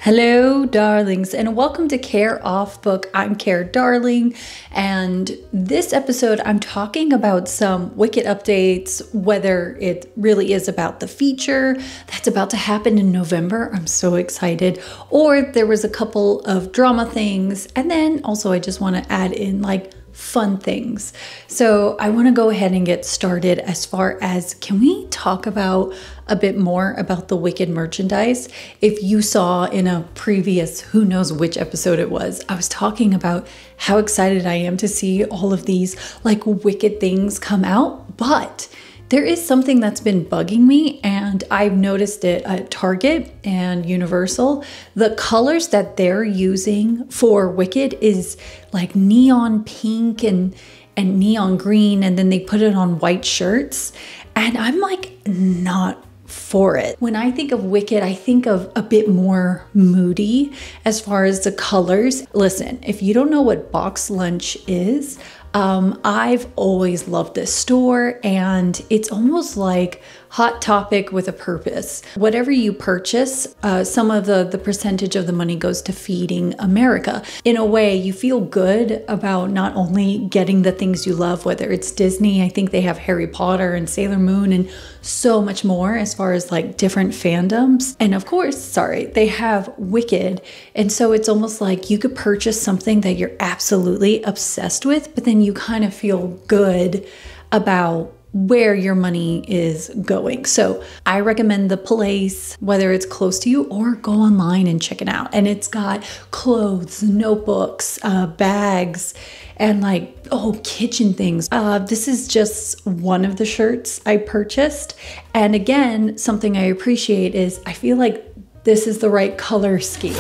Hello, darlings, and welcome to CareOffBook. I'm Care Darling, and this episode I'm talking about some Wicked updates, whether it really is about the feature that's about to happen in November. I'm so excited. Or there was a couple of drama things, and then also I just want to add in like fun things. So I want to go ahead and get started as far as, can we talk about a bit more about the Wicked merchandise? If you saw in a previous, who knows which episode it was, I was talking about how excited I am to see all of these like Wicked things come out, but there is something that's been bugging me, and I've noticed it at Target and Universal. The colors that they're using for Wicked is like neon pink and neon green, and then they put it on white shirts. And I'm like, not for it. When I think of Wicked, I think of a bit more moody as far as the colors. Listen, if you don't know what Box Lunch is, I've always loved this store, and it's almost like Hot Topic with a purpose. Whatever you purchase, some of the percentage of the money goes to feeding America. In a way, you feel good about not only getting the things you love, whether it's Disney, I think they have Harry Potter and Sailor Moon and so much more as far as like different fandoms. And of course, they have Wicked. And so it's almost like you could purchase something that you're absolutely obsessed with, but then you kind of feel good about where your money is going. So I recommend the place, whether it's close to you, or go online and check it out. And it's got clothes, notebooks, bags, and like, kitchen things. This is just one of the shirts I purchased. And again, something I appreciate is I feel like this is the right color scheme.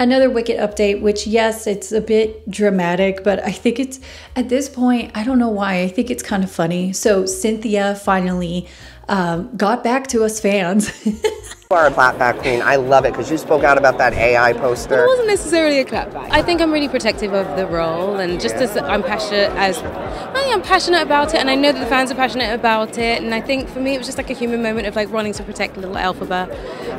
Another Wicked update, which yes, it's a bit dramatic, but I think it's, at this point, I don't know why, I think it's kind of funny. So Cynthia finally got back to us fans. You are a clapback queen. I love it because you spoke out about that AI poster. It wasn't necessarily a clapback. I think I'm really protective of the role, and just as I'm passionate about it, and I know that the fans are passionate about it, and I think for me it was just like a human moment of like wanting to protect little Elphaba,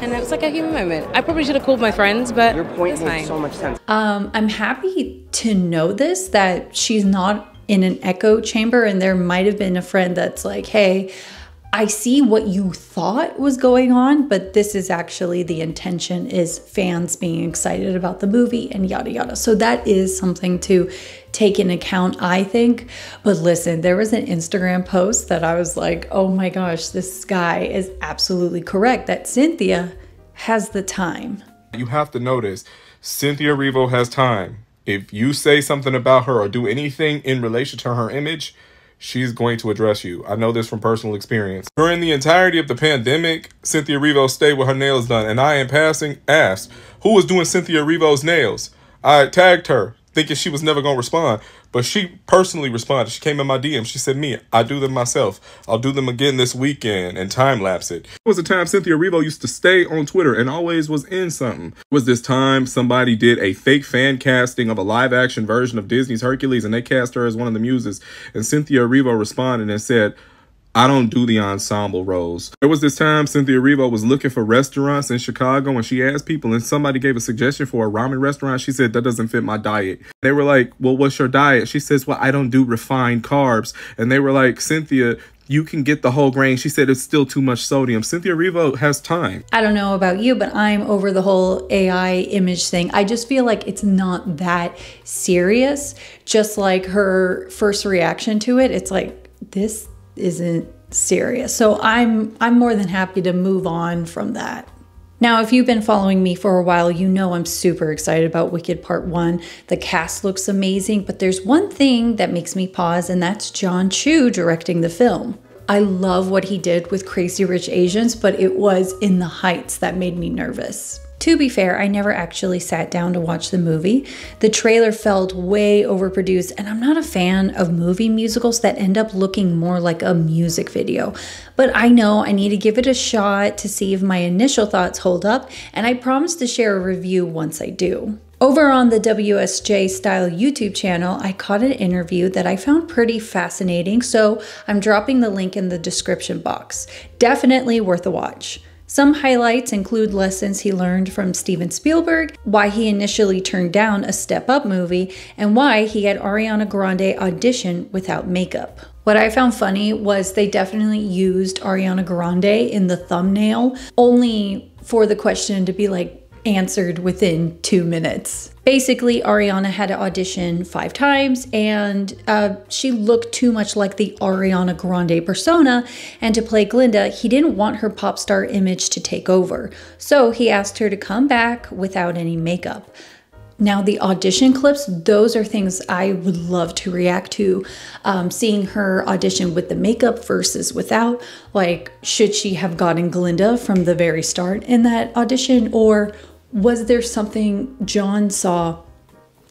and it was like a human moment. I probably should have called my friends, but your point makes so much sense. I'm happy to know this, that she's not in an echo chamber, and there might have been a friend that's like, hey, I see what you thought was going on, but this is actually the intention, is fans being excited about the movie and yada yada. So that is something to take into account, I think. But listen, there was an Instagram post that I was like, oh my gosh, this guy is absolutely correct, that Cynthia has the time. You have to notice, Cynthia Erivo has time. If you say something about her or do anything in relation to her image, she's going to address you. I know this from personal experience. During the entirety of the pandemic, Cynthia Erivo stayed with her nails done, and I, in passing, asked, who was doing Cynthia Erivo's nails? I tagged her, thinking she was never going to respond, but she personally responded. She came in my DM. She said, me, I do them myself. I'll do them again this weekend and time-lapse it. There was a time Cynthia Erivo used to stay on Twitter and always was in something. Was this time somebody did a fake fan casting of a live-action version of Disney's Hercules, and they cast her as one of the muses, and Cynthia Erivo responded and said, I don't do the ensemble roles. There was this time Cynthia Erivo was looking for restaurants in Chicago, and she asked people, and somebody gave a suggestion for a ramen restaurant. She said, that doesn't fit my diet. They were like, well, what's your diet? She says, well, I don't do refined carbs. And they were like, Cynthia, you can get the whole grain. She said, it's still too much sodium. Cynthia Erivo has time. I don't know about you, but I'm over the whole AI image thing. I just feel like it's not that serious. Just like her first reaction to it, it's like, this isn't serious. So I'm more than happy to move on from that. Now, if you've been following me for a while, you know I'm super excited about Wicked Part 1. The cast looks amazing, but there's one thing that makes me pause, and that's Jon M directing the film. I love what he did with Crazy Rich Asians, but it was In the Heights that made me nervous. To be fair, I never actually sat down to watch the movie. The trailer felt way overproduced, and I'm not a fan of movie musicals that end up looking more like a music video. But I know I need to give it a shot to see if my initial thoughts hold up, and I promise to share a review once I do. Over on the WSJ Style YouTube channel, I caught an interview that I found pretty fascinating, so I'm dropping the link in the description box. Definitely worth a watch. Some highlights include lessons he learned from Steven Spielberg, why he initially turned down a Step Up movie, and why he had Ariana Grande audition without makeup. What I found funny was they definitely used Ariana Grande in the thumbnail, only for the question to be like answered within 2 minutes. Basically, Ariana had to audition 5 times and she looked too much like the Ariana Grande persona, and to play Glinda, he didn't want her pop star image to take over. So he asked her to come back without any makeup. Now, the audition clips, those are things I would love to react to. Seeing her audition with the makeup versus without. Like, should she have gotten Glinda from the very start in that audition? Or was there something Jon saw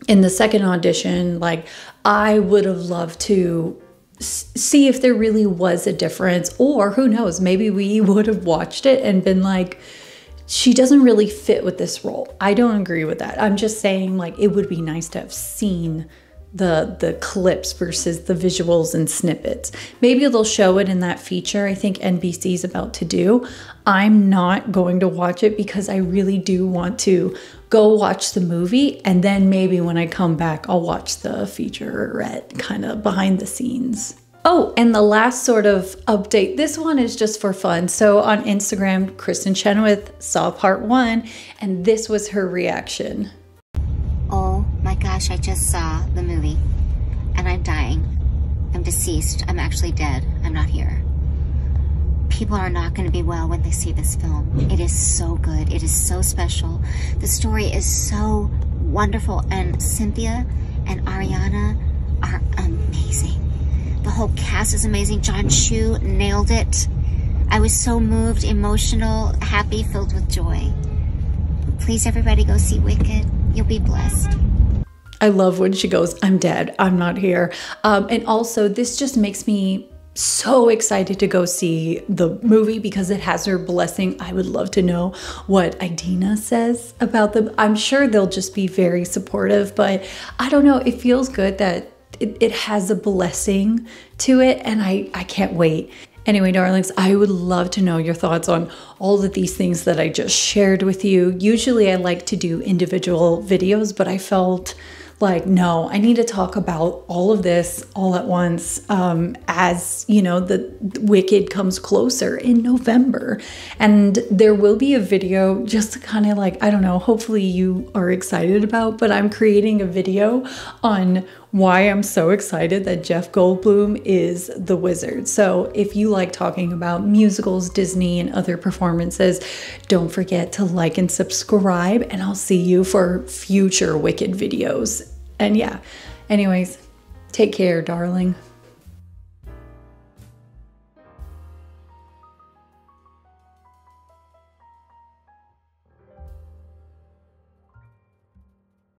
in the second audition? Like, I would have loved to see if there really was a difference. Or who knows, maybe we would have watched it and been like, she doesn't really fit with this role. I don't agree with that. I'm just saying, like, it would be nice to have seen the clips versus the visuals and snippets. Maybe they'll show it in that feature I think NBC's about to do. I'm not going to watch it because I really do want to go watch the movie, and then maybe when I come back, I'll watch the featurette kind of behind the scenes. Oh, and the last sort of update, this one is just for fun. So on Instagram, Kristin Chenoweth saw part 1, and this was her reaction. Oh my gosh, I just saw the movie, and I'm dying. I'm deceased. I'm actually dead. I'm not here. People are not going to be well when they see this film. It is so good. It is so special. The story is so wonderful, and Cynthia and Ariana are amazing. The whole cast is amazing. Jon Chu nailed it. I was so moved, emotional, happy, filled with joy. Please, everybody, go see Wicked. You'll be blessed. I love when she goes, I'm dead, I'm not here. And also, this just makes me so excited to go see the movie because it has her blessing. I would love to know what Idina says about them. I'm sure they'll just be very supportive, but I don't know, it feels good that it has a blessing to it, and I can't wait. Anyway, darlings, I would love to know your thoughts on all of these things that I just shared with you. Usually I like to do individual videos, but I felt like, no, I need to talk about all of this all at once as, you know, the Wicked comes closer in November. And there will be a video just to kind of like, I don't know, hopefully you are excited about, but I'm creating a video on why I'm so excited that Jeff Goldblum is the wizard. So if you like talking about musicals, Disney, and other performances, don't forget to like and subscribe, and I'll see you for future Wicked videos. And yeah, anyways, take care, darling.